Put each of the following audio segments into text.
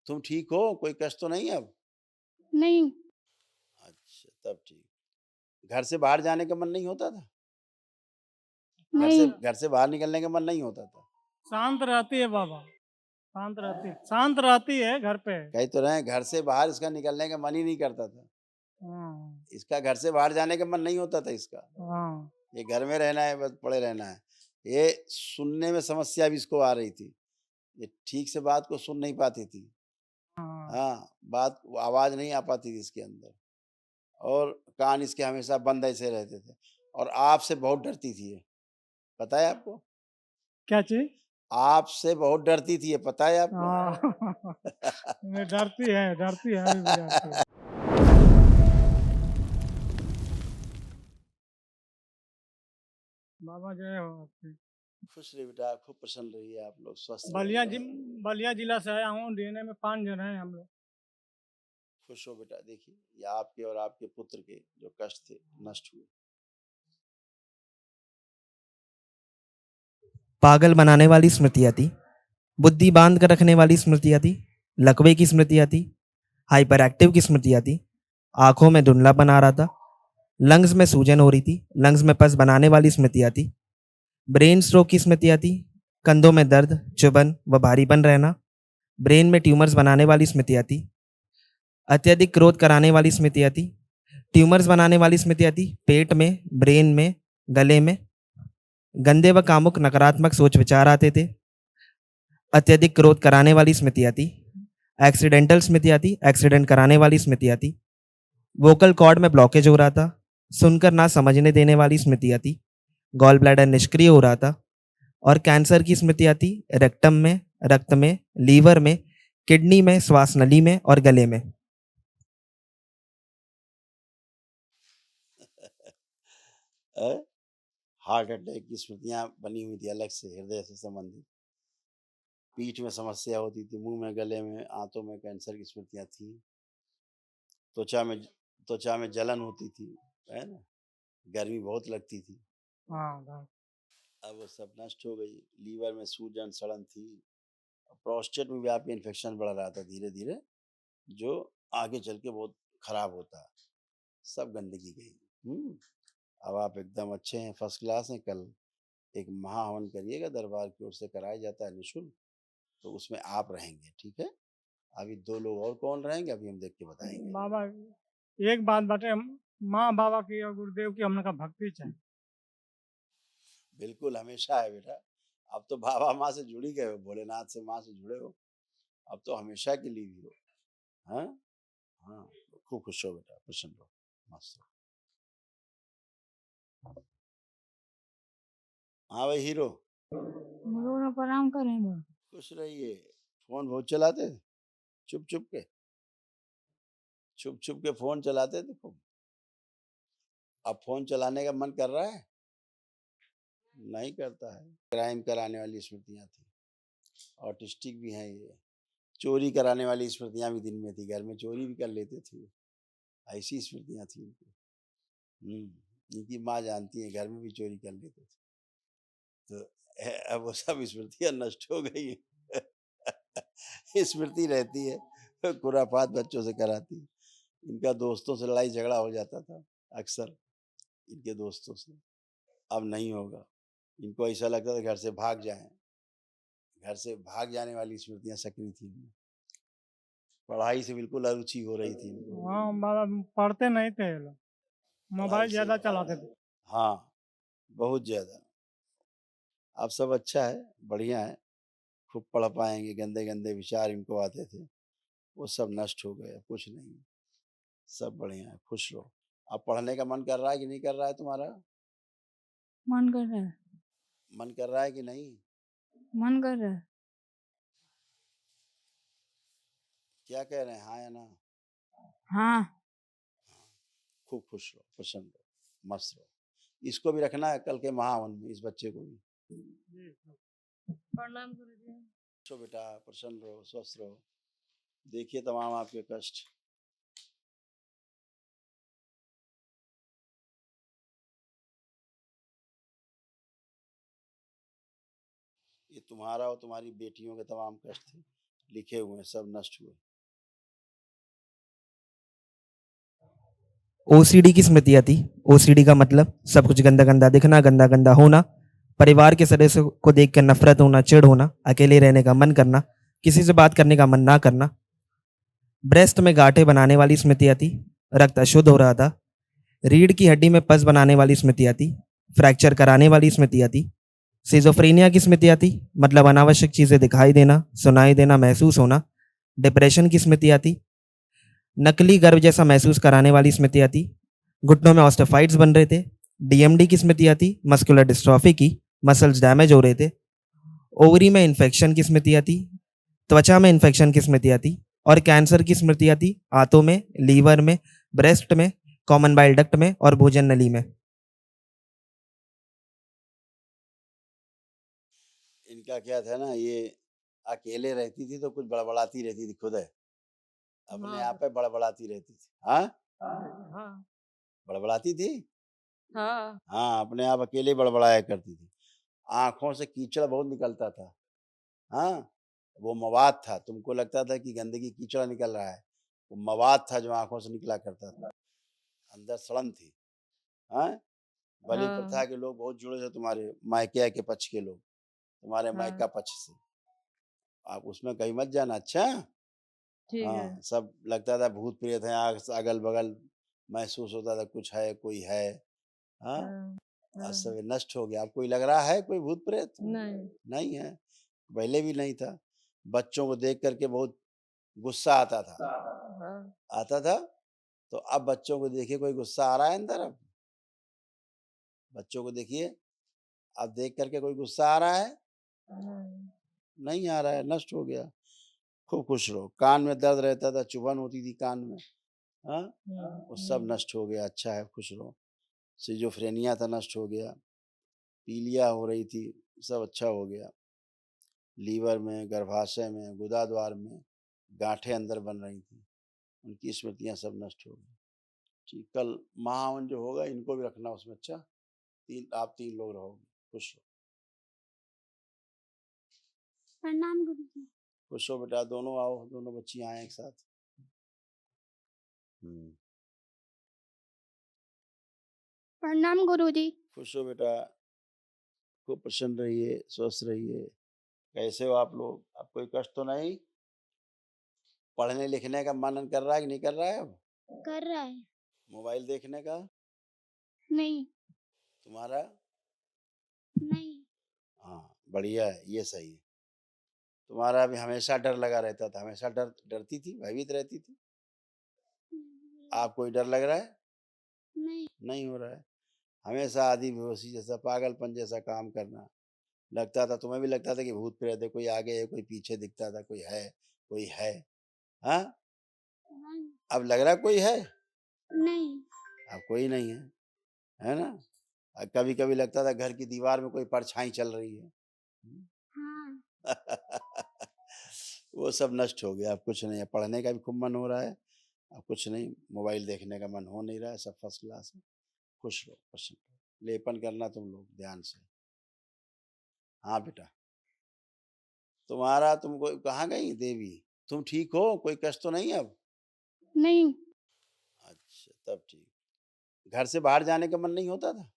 तुम ठीक हो? कोई कष्ट तो नहीं है अब? नहीं, अच्छा, तब ठीक। घर से बाहर जाने का मन नहीं होता था? नहीं, घर से बाहर निकलने का मन नहीं होता था? शांत रहती है बाबा, शांत रहती है घर पे। कह तो रहे हैं घर से बाहर इसका निकलने का मन ही नहीं करता था। हाँ, इसका घर से बाहर जाने का मन नहीं होता था इसका। हाँ, ये घर में रहना है, बस पड़े रहना है। ये सुनने में समस्या भी इसको आ रही थी। ये ठीक से बात को सुन नहीं पाती थी। हाँ। हाँ, बात आवाज़ नहीं आ पाती थी इसके अंदर और कान इसके हमेशा बंद ऐसे रहते थे और आपसे बहुत डरती थी ये, पता है आपको? क्या चीज़? आपसे बहुत डरती थी ये, पता है आपको? हाँ। नहीं डरती है, अभी भी डरती है। बाबा जय हो आपकी। खुश रहिए बेटा, खूब प्रसन्न रहिए आप लोग, स्वस्थ बलिया रहिए जिम और बलिया जिला से आया हूँ, डीएनए में 5 जन हैं हम लोग। खुश हो बेटा। देखिए, ये आपके और आपके पुत्र के जो कष्ट थे, नष्ट हुए। पागल बनाने वाली स्मृतियाँ थी, बुद्धि बांध कर रखने वाली स्मृतियाँ थी, लकवे की स्मृतियाँ थी, हाइपर एक्टिव की स्मृतियाँ थी, आंखों में धुंधलापन आ रहा था, लंग्स में सूजन हो रही थी, लंग्स में पस बनाने वाली स्मृतियाँ थी, ब्रेन स्ट्रोक की स्मृतियाँ थी, कंधों में दर्द, चुभन व भारीपन रहना, ब्रेन में ट्यूमर्स बनाने वाली स्मृतियाँ थी, अत्यधिक क्रोध कराने वाली स्मृतियाँ थी, ट्यूमर्स बनाने वाली स्मृतियाँ थी, पेट में, ब्रेन में, गले में, गंदे व कामुक नकारात्मक सोच विचार आते थे, अत्यधिक क्रोध कराने वाली स्मृतियाँ थी, एक्सीडेंटल स्मृतियाँ थी, एक्सीडेंट कराने वाली स्मृतियाँ थी, वोकल कॉर्ड में ब्लॉकेज हो रहा था, सुनकर ना समझने देने वाली स्मृतियाँ थी, गॉल ब्लैडर निष्क्रिय हो रहा था और कैंसर की स्मृतियाँ थी, रेक्टम में, रक्त में, लीवर में, किडनी में, श्वास नली में और गले में। हार्ट अटैक की स्मृतियाँ बनी हुई थी अलग से, हृदय से संबंधित। पीठ में समस्या होती थी, मुँह में, गले में, आँतों में कैंसर की स्मृतियाँ थी। त्वचा में त्वचा में जलन होती थी, है ना? गर्मी बहुत लगती थी। हाँ, हाँ। अब वो सब नष्ट हो गई। लीवर में सूजन, सड़न थी। प्रोस्टेट में भी आपके इन्फेक्शन बढ़ रहा था धीरे-धीरे, जो आगे चल के बहुत खराब होता है। सब गंदगी गई। हुँ। अब आप एकदम अच्छे हैं, फर्स्ट क्लास हैं। कल एक महाहवन करिएगा, दरबार की ओर से कराया जाता है निःशुल्क, तो उसमें आप रहेंगे, ठीक है? अभी 2 लोग और कौन रहेंगे, अभी हम देख के बताएँगे। बाबा एक बात बाटे, माँ बाबा की और गुरुदेव की हमने का भक्ति चाहिए। बिल्कुल, हमेशा है बेटा। अब तो बाबा माँ से जुड़ ही गए हो, भोलेनाथ से, माँ से जुड़े हो। अब तो हमेशा के लिए भी हो। हाँ? हाँ, खूब खुश रहो बेटा, प्रसन्न रहो, मस्त रहो। हाँ भाई हीरो, रोना प्रणाम करें बा। खुश रहिए। फ़ोन बहुत चलाते थे? छुप-छुप के? छुप-छुप के फ़ोन चलाते थे खूब? अब फ़ोन चलाने का मन कर रहा है? नहीं करता है। क्राइम कराने वाली स्मृतियाँ थी। ऑटिस्टिक भी हैं ये। चोरी कराने वाली स्मृतियाँ भी दिन में थी, घर में चोरी भी कर लेते थे। ऐसी स्मृतियाँ थी इनकी। इनकी माँ जानती है, घर में भी चोरी कर लेते थे। तो अब वो सब स्मृतियाँ नष्ट हो गई हैं। स्मृति रहती है, खुरापात बच्चों से कराती है। इनका दोस्तों से लड़ाई झगड़ा हो जाता था अक्सर, इनके दोस्तों से। अब नहीं होगा। इनको ऐसा लगता था घर से भाग जाएँ। घर से भाग जाने वाली स्मृतियाँ सक्रिय थी इनमें। पढ़ाई से बिल्कुल अरुचि हो रही थी इनको। हाँ, बाबा पढ़ते नहीं थे ये लोग, पढ़ाई मोबाइल से ज़्यादा चलाते थे। हाँ, बहुत ज़्यादा। अब सब अच्छा है, बढ़िया है। खूब पढ़ पाएँगे, गंदे-गंदे विचार इनको आते थे, वो सब नष्ट हो गए, अब कुछ नहीं है। सब बढ़िया है, खुश रहो। अब पढ़ने का मन कर रहा है कि नहीं कर रहा है तुम्हारा? मन कर रहा है, मन कर रहा है कि नहीं? मन कर रहा है। क्या कह रहे हैं, हाँ या ना? हाँ, खूब खुश रहो, प्रसन्न रहो, मस्त रहो। इसको भी रखना है कल के महावन में, इस बच्चे को भी। जी, प्रणाम गुरुजी। खुश रहो बेटा, प्रसन्न रहो, स्वस्थ रहो। देखिए तमाम आपके कष्ट। ये तुम्हारा और तुम्हारी बेटियों के तमाम कष्ट थे, लिखे हुए हैं सब नष्ट हुए। ओसीडी की स्मृतियां थी। ओसीडी का मतलब सब कुछ गंदा गंदा दिखना, गंदा गंदा होना, परिवार के सदस्यों को देखकर नफरत होना, चिढ़ होना, अकेले रहने का मन करना, किसी से बात करने का मन ना करना। ब्रेस्ट में गांठें बनाने वाली स्मृतियां थी। रक्त अशुद्ध हो रहा था। रीढ़ की हड्डी में पस बनाने वाली स्मृतियां थी। फ्रैक्चर कराने वाली स्मृतियां थी। सिजोफ्रेनिया की स्मृतियां थी, मतलब अनावश्यक चीजें दिखाई देना, सुनाई देना, महसूस होना। डिप्रेशन की स्मृतियां थी। नकली गर्भ जैसा महसूस कराने वाली स्मृतियां थी। घुटनों में ऑस्टियोफाइट्स बन रहे थे। डीएमडी की स्मृतियां थी, मस्कुलर डिस्ट्रॉफी की, मसल्स डैमेज हो रहे थे। ओवरी में इन्फेक्शन की स्मृतियां थी। त्वचा में इन्फेक्शन की स्मृतियां थी। और कैंसर की स्मृतियां थी आंतों में, लीवर में, ब्रेस्ट में, कॉमन बाइल डक्ट में और भोजन नली में। इनका क्या था ना, ये अकेले रहती थी तो कुछ बड़बड़ाती रहती थी खुद है, अपने आप पे बड़बड़ाती रहती थी। हाँ, हाँ बड़बड़ाती थी। हाँ हाँ, अपने आप अकेले बड़बड़ाया करती थी। आंखों से कीचड़ बहुत निकलता था। हाँ, वो मवाद था, तुमको लगता था कि गंदगी कीचड़ निकल रहा है, वो मवाद था जो आंखों से निकला करता था। अंदर सड़न थी। हाँ, बलि प्रथा के लोग बहुत जुड़े थे, तुम्हारे मायके के पक्ष के लोग, तुम्हारे मायका पक्ष से। आप उसमें कहीं मत जाना। अच्छा, ठीक है। हाँ, सब लगता था भूत प्रेत है, अगल बगल महसूस होता था कुछ है, कोई है। हाँ, आज सब ये नष्ट हो गया। आपको लग रहा है कोई भूत प्रेत? नहीं नहीं है, पहले भी नहीं था। बच्चों को देख करके बहुत गुस्सा आता था, आता था। तो अब बच्चों को देखिए, कोई गुस्सा आ रहा है अंदर? अब बच्चों को देखिए, अब देख करके कोई गुस्सा आ रहा है? नहीं आ रहा है, नष्ट हो गया। खूब खुश रहो। कान में दर्द रहता था, चुभन होती थी कान में, हाँ, वो सब नष्ट हो गया। अच्छा है, खुश रहो। सिजोफ्रेनिया था, नष्ट हो गया। पीलिया हो रही थी, सब अच्छा हो गया। लीवर में, गर्भाशय में, गुदाद्वार में गांठें अंदर बन रही थी, उनकी स्मृतियां सब नष्ट हो गई। ठीक, कल महावन जो होगा इनको भी रखना उसमें। अच्छा, आप 3 लोग रहोगे। खुश रहो, प्रणाम गुरुजी। खुश हो बेटा। दोनों आओ, दोनों बच्चियां आए एक साथ। प्रणाम गुरुजी। खुश हो बेटा, खूब प्रसन्न रहिए, स्वस्थ रहिए। कैसे हो आप लोग? अब कोई कष्ट तो नहीं? पढ़ने लिखने का मन कर रहा है कि नहीं कर रहा है? अब कर रहा है? मोबाइल देखने का? नहीं। तुम्हारा? नहीं। हाँ, बढ़िया है, ये सही है। तुम्हारा भी हमेशा डर लगा रहता था, हमेशा डरती थी, भयभीत रहती थी। आप कोई डर लग रहा है? नहीं। नहीं हो रहा है। हमेशा आधी बेहोशी जैसा, पागलपन जैसा काम करना लगता था। तुम्हें भी लगता था कि भूत प्रेत है, कोई आगे है, कोई पीछे दिखता था, कोई है, कोई है। हाँ, अब लग रहा कोई है? नहीं। अब कोई नहीं है ना? कभी कभी लगता था घर की दीवार में कोई परछाई चल रही है। हाँ। वो सब नष्ट हो गया। अब कुछ नहीं है। पढ़ने का भी खूब मन हो रहा है, अब कुछ नहीं। मोबाइल देखने का मन हो नहीं रहा है। सब फर्स्ट क्लास है। खुश रहो, प्रसन्न रहो। लेपन करना तुम लोग ध्यान से। हाँ बेटा, तुम्हारा, तुमको कहाँ गई देवी? तुम ठीक हो? कोई कष्ट तो नहीं अब? नहीं। अच्छा, तब ठीक। घर से बाहर जाने का मन नहीं होता था?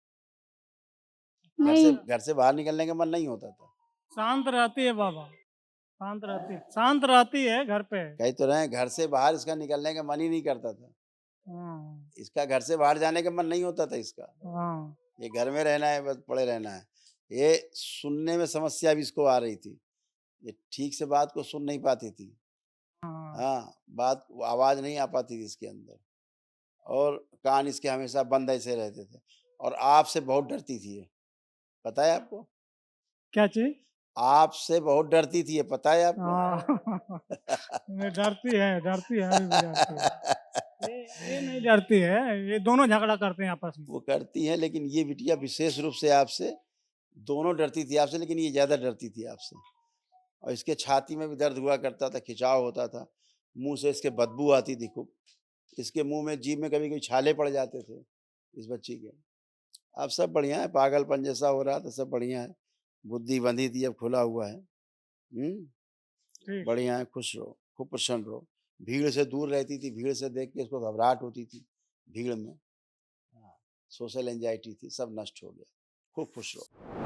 नहीं। घर से बाहर निकलने का मन नहीं होता था? शांत रहती है बाबा, शांत रहती है घर पे। कहीं तो रहे, घर से बाहर इसका निकलने का मन ही नहीं करता था। इसका घर से बाहर जाने का मन नहीं होता था इसका। ये घर में रहना है, बस पड़े रहना है। ये सुनने में समस्या भी इसको आ रही थी, ये ठीक से बात को सुन नहीं पाती थी। हाँ, बात, आवाज नहीं आ पाती थी इसके अंदर, और कान इसके हमेशा बंद ऐसे रहते थे। और आपसे बहुत डरती थी ये, पता है आपको? क्या चीज? आपसे बहुत डरती थी ये, पता है आपको? ये डरती है, अभी भी डरती है। ये नहीं डरती है, ये दोनों झगड़ा करते हैं आपस में। वो करती है, लेकिन ये बिटिया विशेष रूप से आपसे, दोनों डरती थी आपसे, लेकिन ये ज्यादा डरती थी आपसे। और इसके छाती में भी दर्द हुआ करता था, खिंचाव होता था, मुंह से इसके बदबू आती थी खूब। इसके मुंह में, जीभ में कभी कभी छाले पड़ जाते थे इस बच्ची के। अब सब बढ़िया है, पागलपन जैसा हो रहा था सब बढ़िया है। बुद्धि बंधी थी, अब खुला हुआ है। ठीक बढ़िया है, खुश रहो, खूब प्रसन्न रहो। भीड़ से दूर रहती थी, भीड़ से देख के इसको घबराहट होती थी भीड़ में। हाँ, सोशल एंजाइटी थी, सब नष्ट हो गया। खूब खुश रहो।